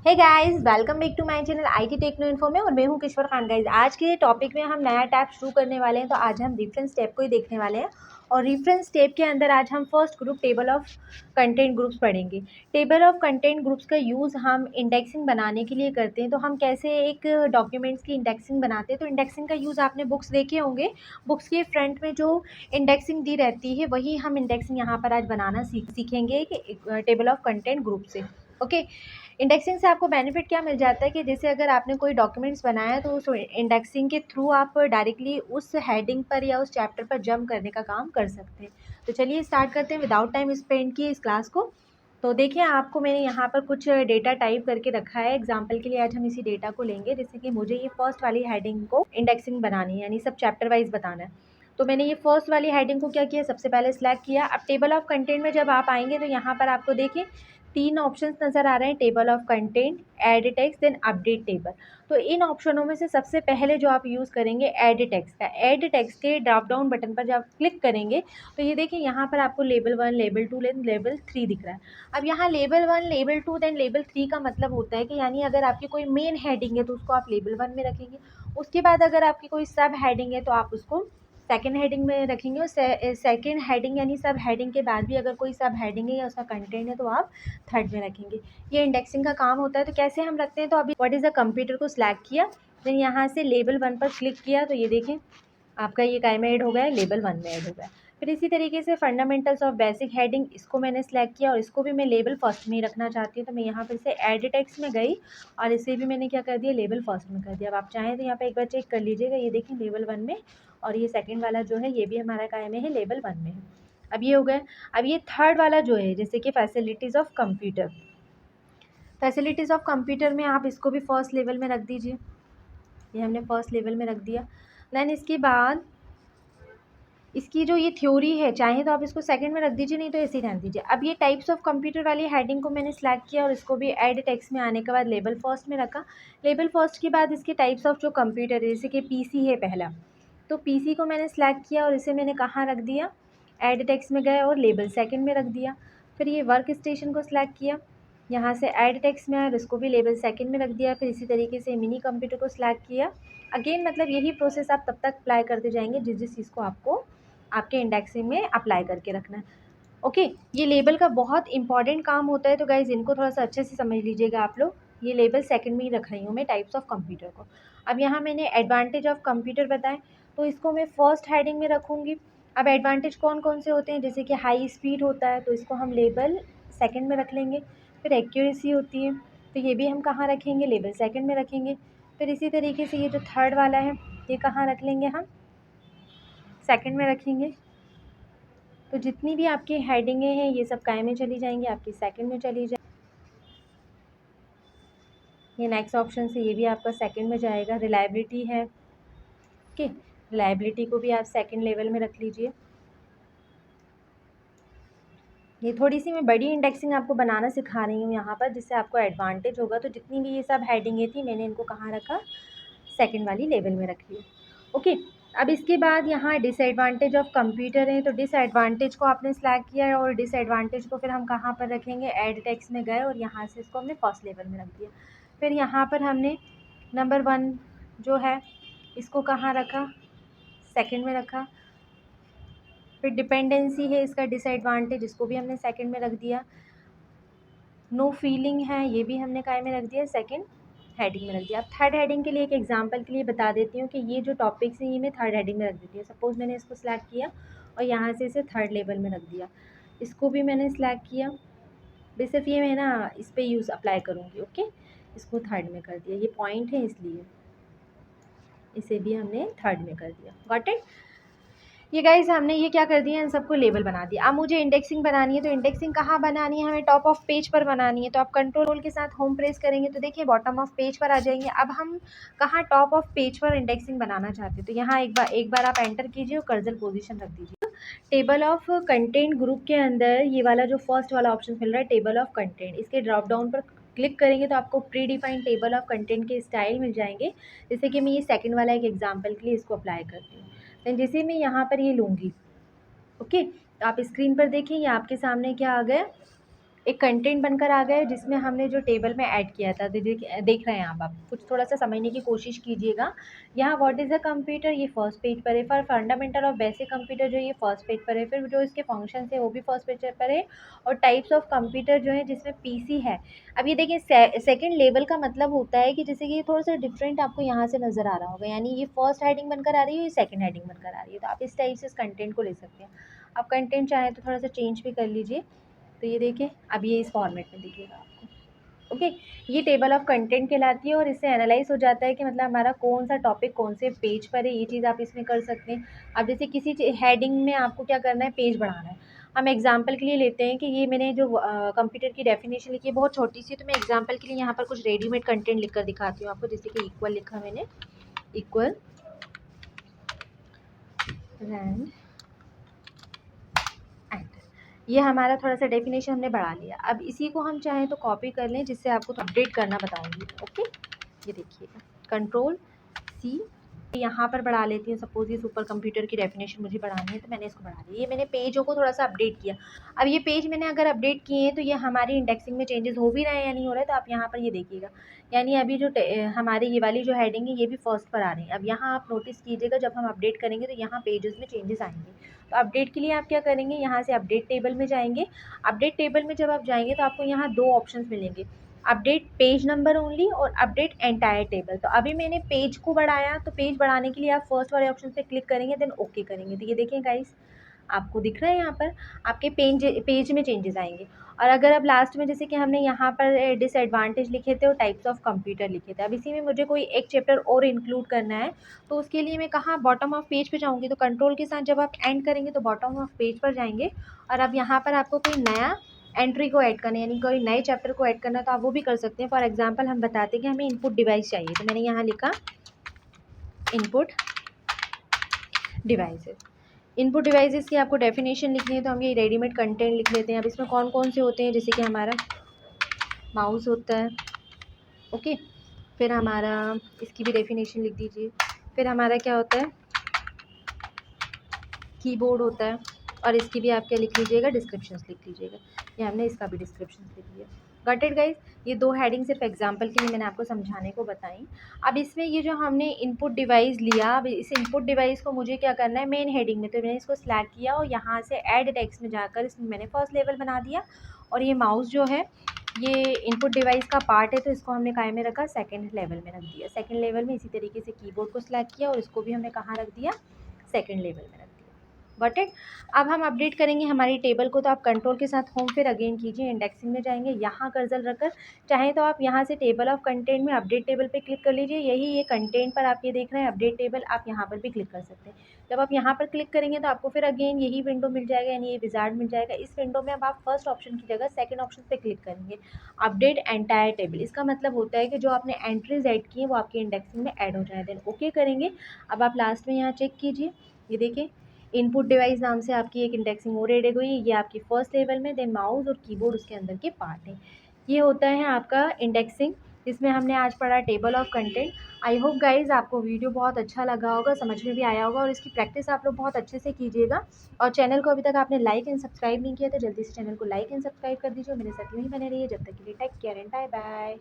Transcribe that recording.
Hey guys, welcome back to my channel IT techno info में। और मैं हूं किश्वर खान। गाइस, आज के टॉपिक में हम नया टैब शुरू करने वाले हैं। तो आज हम रेफरेंस टैब को ही देखने वाले हैं। और रेफरेंस टैब के अंदर आज हम first group table of content groups पढ़ेंगे। टेबल ऑफ कंटेंट ग्रुप्स का यूज़ हम इंडेक्सिंग बनाने के लिए करते हैं। तो हम कैसे एक डॉक्यूमेंट्स की इंडेक्सिंग बनाते हैं, तो इंडेक्सिंग का यूज़ आपने बुक्स देखे होंगे। बुक्स के फ्रंट में जो इंडेक्सिंग दी रहती है, वही हम इंडेक्सिंग यहाँ पर आज बनाना सीखेंगे कि टेबल ऑफ कंटेंट ग्रुप से। ओके। इंडेक्सिंग से आपको बेनिफिट क्या मिल जाता है कि जैसे अगर आपने कोई डॉक्यूमेंट्स बनाया है, तो उस इंडेक्सिंग के थ्रू आप डायरेक्टली उस हेडिंग पर या उस चैप्टर पर जंप करने का काम कर सकते हैं। तो चलिए स्टार्ट करते हैं विदाउट टाइम स्पेंड किए इस क्लास को। तो देखिए, आपको मैंने यहाँ पर कुछ डेटा टाइप करके रखा है। एग्जाम्पल के लिए आज हम इसी डेटा को लेंगे। जैसे कि मुझे ये फर्स्ट वाली हेडिंग को इंडेक्सिंग बनानी है, यानी सब चैप्टर वाइज बताना है। तो मैंने ये फर्स्ट वाली हेडिंग को क्या किया, सबसे पहले सिलेक्ट किया। अब टेबल ऑफ कंटेंट में जब आप आएंगे तो यहाँ पर आपको देखिए 3 ऑप्शंस नज़र आ रहे हैं, table of content, add text, then update table. तो इन ऑप्शनों में से सबसे पहले जो आप यूज़ करेंगे ऐड टेक्स्ट का। ऐड टेक्स्ट के ड्रॉप डाउन बटन पर जब आप क्लिक करेंगे तो ये देखिए यहाँ पर आपको लेबल 1, लेबल 2, लेबल 3 दिख रहा है। अब यहाँ लेबल 1, लेबल 2, देन लेबल 3 का मतलब होता है कि यानी अगर आपकी कोई मेन हेडिंग है तो उसको आप लेबल 1 में रखेंगे। उसके बाद अगर आपकी कोई सब हेडिंग है तो आप उसको सेकेंड हेडिंग में रखेंगे। और सेकेंड हेडिंग यानी सब हेडिंग के बाद भी अगर कोई सब हेडिंग है या उसका कंटेंट है तो आप थर्ड में रखेंगे। ये इंडेक्सिंग का काम होता है। तो कैसे हम रखते हैं, तो अभी व्हाट इज़ द कंप्यूटर को सिलेक्ट किया, देन यहाँ से लेबल 1 पर क्लिक किया। तो ये देखें आपका ये काय में ऐड हो गया है, लेबल 1 में ऐड हो गया है। फिर इसी तरीके से फंडामेंटल्स ऑफ बेसिक हेडिंग, इसको मैंने सेलेक्ट किया और इसको भी मैं लेबल फर्स्ट में ही रखना चाहती हूँ। तो मैं यहाँ पर से ऐड टेक्स्ट में गई और इसे भी मैंने क्या कर दिया, लेबल फर्स्ट में कर दिया। अब आप चाहें तो यहाँ पे एक बार चेक कर लीजिएगा, ये देखें लेबल 1 में, और ये सेकेंड वाला जो है ये भी हमारा काय में है, लेबल 1 में है। अब ये हो गया। अब ये थर्ड वाला जो है, जैसे कि facilities of computer, facilities of computer में आप इसको भी फर्स्ट लेवल में रख दीजिए। ये हमने फर्स्ट लेवल में रख दिया। देन इसके बाद इसकी जो ये थ्योरी है, चाहे तो आप इसको सेकंड में रख दीजिए, नहीं तो ऐसे ही रहने दीजिए। अब ये टाइप्स ऑफ कंप्यूटर वाली हेडिंग को मैंने सेलेक्ट किया और इसको भी ऐड टेक्स्ट में आने के बाद लेबल फर्स्ट में रखा। लेबल फर्स्ट के बाद इसके टाइप्स ऑफ जो कंप्यूटर है, जैसे कि पीसी है पहला, तो पीसी को मैंने सेलेक्ट किया और इसे मैंने कहाँ रख दिया, ऐड टेक्स्ट में गए और लेबल सेकंड में रख दिया। फिर ये वर्क स्टेशन को सिलेक्ट किया, यहाँ से ऐड टेक्स्ट में आया और इसको भी लेबल सेकंड में रख दिया। फिर इसी तरीके से मिनी कंप्यूटर को सिलेक्ट किया। अगेन मतलब यही प्रोसेस आप तब तक अप्लाई करते जाएंगे जिस जिस चीज़ को आपको आपके इंडेक्सिंग में अप्लाई करके रखना है। ओके। ये लेबल का बहुत इंपॉर्टेंट काम होता है। तो गाइज इनको थोड़ा सा अच्छे से समझ लीजिएगा आप लोग। ये लेबल सेकंड में ही रख रही हूँ मैं, टाइप्स ऑफ कंप्यूटर को। अब यहाँ मैंने एडवांटेज ऑफ कंप्यूटर बताएं, तो इसको मैं फर्स्ट हेडिंग में रखूँगी। अब एडवांटेज कौन कौन से होते हैं, जैसे कि हाई स्पीड होता है, तो इसको हम लेबल सेकंड में रख लेंगे। फिर एक्यूरेसी होती है, तो ये भी हम कहाँ रखेंगे, लेबल सेकंड में रखेंगे। फिर इसी तरीके से ये जो थर्ड वाला है, ये कहाँ रख लेंगे, हम सेकंड में रखेंगे। तो जितनी भी आपकी हेडिंगें हैं ये सब काय में चली जाएंगी, आपकी सेकंड में चली जाएंगी। ये नेक्स्ट ऑप्शन से ये भी आपका सेकंड में जाएगा। रिलायबिलिटी है, ओके, रिलायबिलिटी को भी आप सेकंड लेवल में रख लीजिए। ये थोड़ी सी मैं बड़ी इंडेक्सिंग आपको बनाना सिखा रही हूँ यहाँ पर, जिससे आपको एडवांटेज होगा। तो जितनी भी ये सब हेडिंगें थी मैंने इनको कहाँ रखा, सेकंड वाली लेवल में रख लिया। ओके। अब इसके बाद यहाँ डिसएडवांटेज ऑफ कंप्यूटर है, तो डिसएडवांटेज को आपने सेलेक्ट किया है और डिसएडवांटेज को फिर हम कहाँ पर रखेंगे, ऐड टेक्स्ट में गए और यहाँ से इसको हमने फर्स्ट लेवल में रख दिया। फिर यहाँ पर हमने नंबर 1 जो है इसको कहाँ रखा, सेकंड में रखा। फिर डिपेंडेंसी है इसका डिसएडवांटेज, इसको भी हमने सेकंड में रख दिया। नो फीलिंग है, ये भी हमने काय में रख दिया, सेकंड हेडिंग में रख दिया। अब थर्ड हेडिंग के लिए एक एग्जांपल के लिए बता देती हूँ कि ये जो टॉपिक्स हैं ये मैं थर्ड हेडिंग में रख देती हूँ। सपोज़ मैंने इसको सिलेक्ट किया और यहाँ से इसे थर्ड लेवल में रख दिया। इसको भी मैंने सिलेक्ट किया, बस सिर्फ ये मैं ना इस पर यूज़ अप्लाई करूँगी। ओके, इसको थर्ड में कर दिया, ये पॉइंट है इसलिए इसे भी हमने थर्ड में कर दिया। Got it. ये गाइस हमने ये क्या कर दिया, इन सबको लेबल बना दिया। अब मुझे इंडेक्सिंग बनानी है, तो इंडेक्सिंग कहाँ बनानी है, हमें टॉप ऑफ पेज पर बनानी है। तो आप कंट्रोल के साथ होम प्रेस करेंगे तो देखिए बॉटम ऑफ पेज पर आ जाएंगे। अब हम कहाँ टॉप ऑफ पेज पर इंडेक्सिंग बनाना चाहते हैं, तो यहाँ एक बार आप एंटर कीजिए और कर्सर पोजीशन रख दीजिए। टेबल ऑफ कंटेंट ग्रुप के अंदर ये वाला जो फर्स्ट वाला ऑप्शन मिल रहा है, टेबल ऑफ कंटेंट, इसके ड्रॉप डाउन पर क्लिक करेंगे तो आपको pre defined table of content के स्टाइल मिल जाएंगे। जैसे कि मैं ये सेकंड वाला एक एग्जांपल के लिए इसको अप्लाई करती हूँ। देन जैसे मैं यहाँ पर ये लूँगी, ओके, तो आप स्क्रीन पर देखें ये आपके सामने क्या आ गया, एक कंटेंट बनकर आ गया है जिसमें हमने जो टेबल में ऐड किया था। देख रहे हैं आप कुछ थोड़ा सा समझने की कोशिश कीजिएगा। यहाँ व्हाट इज़ अ कंप्यूटर, ये फर्स्ट पेज पर है। For fundamental of basic computer जो ये फर्स्ट पेज पर है। फिर जो इसके फंक्शन है वो भी फर्स्ट पेज पर है। और टाइप्स ऑफ कंप्यूटर जो है जिसमें पीसी है। अब ये देखिए सेकंड लेवल का मतलब होता है कि जैसे कि ये थोड़ा सा डिफरेंट आपको यहाँ से नज़र आ रहा होगा, यानी ये फर्स्ट हेडिंग बनकर आ रही है, ये सेकंड हेडिंग बनकर आ रही है। तो आप इस टाइप से इस कंटेंट को ले सकते हैं। आप कंटेंट चाहें तो थोड़ा सा चेंज भी कर लीजिए। तो ये देखिए अब ये इस फॉर्मेट में दिखेगा आपको। ओके, ये टेबल ऑफ कंटेंट कहलाती है और इससे एनालाइज हो जाता है कि मतलब हमारा कौन सा टॉपिक कौन से पेज पर है। ये चीज़ आप इसमें कर सकते हैं। अब जैसे किसी हेडिंग में आपको क्या करना है, पेज बढ़ाना है। हम एग्जाम्पल के लिए लेते हैं कि ये मैंने जो कंप्यूटर की डेफिनेशन लिखी है बहुत छोटी सी, तो मैं एग्जाम्पल के लिए यहाँ पर कुछ रेडीमेड कंटेंट लिख कर दिखाती हूँ आपको। जैसे कि इक्वल लिखा मैंने, इक्वल रैंड ये हमारा थोड़ा सा डेफिनेशन हमने बढ़ा लिया। अब इसी को हम चाहें तो कॉपी कर लें, जिससे आपको तो अपडेट करना बताऊंगी। ओके, ये देखिएगा, कंट्रोल सी, यहाँ पर बढ़ा लेती हूँ। सपोज ये सुपर कंप्यूटर की डेफिनेशन मुझे बढ़ानी है तो मैंने इसको बढ़ा दिया। ये मैंने पेजों को थोड़ा सा अपडेट किया। अब ये पेज मैंने अगर अपडेट किए हैं तो ये हमारी इंडेक्सिंग में चेंजेस हो भी रहे हैं या नहीं हो रहा है। तो आप यहाँ पर ये देखिएगा, यानी अभी जो हमारी ये वाली जो हेडिंग है ये भी फर्स्ट पर आ रही है। अब यहाँ आप नोटिस कीजिएगा, जब हम अपडेट करेंगे तो यहाँ पेजेस में चेंजेस आएंगे। तो अपडेट के लिए आप क्या करेंगे, यहाँ से अपडेट टेबल में जाएंगे। अपडेट टेबल में जब आप जाएंगे तो आपको यहाँ दो ऑप्शंस मिलेंगे, अपडेट पेज नंबर ओनली और अपडेट एंटायर टेबल। तो अभी मैंने पेज को बढ़ाया, तो पेज बढ़ाने के लिए आप फर्स्ट वाले ऑप्शन पे क्लिक करेंगे, देन ओके करेंगे। तो ये देखें गाइस, आपको दिख रहा है यहाँ पर आपके पेज में चेंजेस आएंगे। और अगर अब लास्ट में जैसे कि हमने यहाँ पर डिसएडवांटेज लिखे थे और टाइप्स ऑफ कंप्यूटर लिखे थे, अब इसी में मुझे कोई एक चैप्टर और इंक्लूड करना है, तो उसके लिए मैं कहाँ बॉटम ऑफ पेज पे जाऊँगी। तो कंट्रोल के साथ जब आप एंड करेंगे तो बॉटम ऑफ पेज पर जाएंगे। और अब यहाँ पर आपको कोई नया एंट्री को ऐड करना है, यानी कोई नए चैप्टर को ऐड करना है, तो आप वो भी कर सकते हैं। फॉर एग्जांपल हम बताते हैं कि हमें इनपुट डिवाइस चाहिए, तो मैंने यहाँ लिखा इनपुट डिवाइसेस। इनपुट डिवाइसेस की आपको डेफिनेशन लिखनी है तो हम ये रेडीमेड कंटेंट लिख लेते हैं। अब इसमें कौन कौन से होते हैं, जैसे कि हमारा माउस होता है। ओके, फिर हमारा इसकी भी डेफिनेशन लिख दीजिए। फिर हमारा क्या होता है, कीबोर्ड होता है। और इसकी भी आप क्या लिख लीजिएगा, डिस्क्रिप्शंस लिख लीजिएगा। ये हमने इसका भी डिस्क्रिप्शन लिख दिया। गॉट इट गाइस, ये दो हेडिंग सिर्फ एग्जांपल के लिए मैंने आपको समझाने को बताई। अब इसमें ये जो हमने इनपुट डिवाइस लिया, अब इस इनपुट डिवाइस को मुझे क्या करना है मेन हेडिंग में, तो मैंने इसको सिलेक्ट किया और यहाँ से ऐड टेक्स्ट में जाकर इसमें मैंने फर्स्ट लेवल बना दिया। और ये माउस जो है ये इनपुट डिवाइस का पार्ट है, तो इसको हमने काय में रखा, सेकेंड लेवल में रख दिया। सेकेंड लेवल में इसी तरीके से कीबोर्ड को सिलेक्ट किया और इसको भी हमने कहाँ रख दिया, सेकेंड लेवल में रख दिया। Got it. अब हम अपडेट करेंगे हमारी टेबल को, तो आप कंट्रोल के साथ होम फिर अगेन कीजिए, इंडेक्सिंग में जाएंगे, यहाँ कर्सर रखकर चाहें तो आप यहाँ से टेबल ऑफ कंटेंट में अपडेट टेबल पे क्लिक कर लीजिए। यही ये कंटेंट पर आप ये देख रहे हैं अपडेट टेबल, आप यहाँ पर भी क्लिक कर सकते हैं। जब आप यहाँ पर क्लिक करेंगे तो आपको फिर अगेन यही विंडो मिल जाएगा, यानी ये विजार्ड मिल जाएगा। इस विंडो में अब आप फर्स्ट ऑप्शन की जगह सेकंड ऑप्शन पे क्लिक करेंगे, अपडेट एंटायर टेबल। इसका मतलब होता है कि जो आपने एंट्रीज ऐड की है वो आपकी इंडेक्सिंग में ऐड हो जाए, देन ओके करेंगे। अब आप लास्ट में यहाँ चेक कीजिए, ये देखिए इनपुट डिवाइस नाम से आपकी एक इंडेक्सिंग और एड हुई। ये आपकी फर्स्ट लेवल में, देन माउस और कीबोर्ड उसके अंदर के पार्ट है। ये होता है आपका इंडेक्सिंग, जिसमें हमने आज पढ़ा table of content. I hope guys आपको वीडियो बहुत अच्छा लगा होगा, समझ में भी आया होगा और इसकी प्रैक्टिस आप लोग बहुत अच्छे से कीजिएगा। और चैनल को अभी तक आपने लाइक एंड सब्सक्राइब नहीं किया तो जल्दी से चैनल को लाइक एंड सब्सक्राइब कर दीजिए। मेरे साथ यूँ ही बने रहिए, जब तक के लिए take care and bye bye.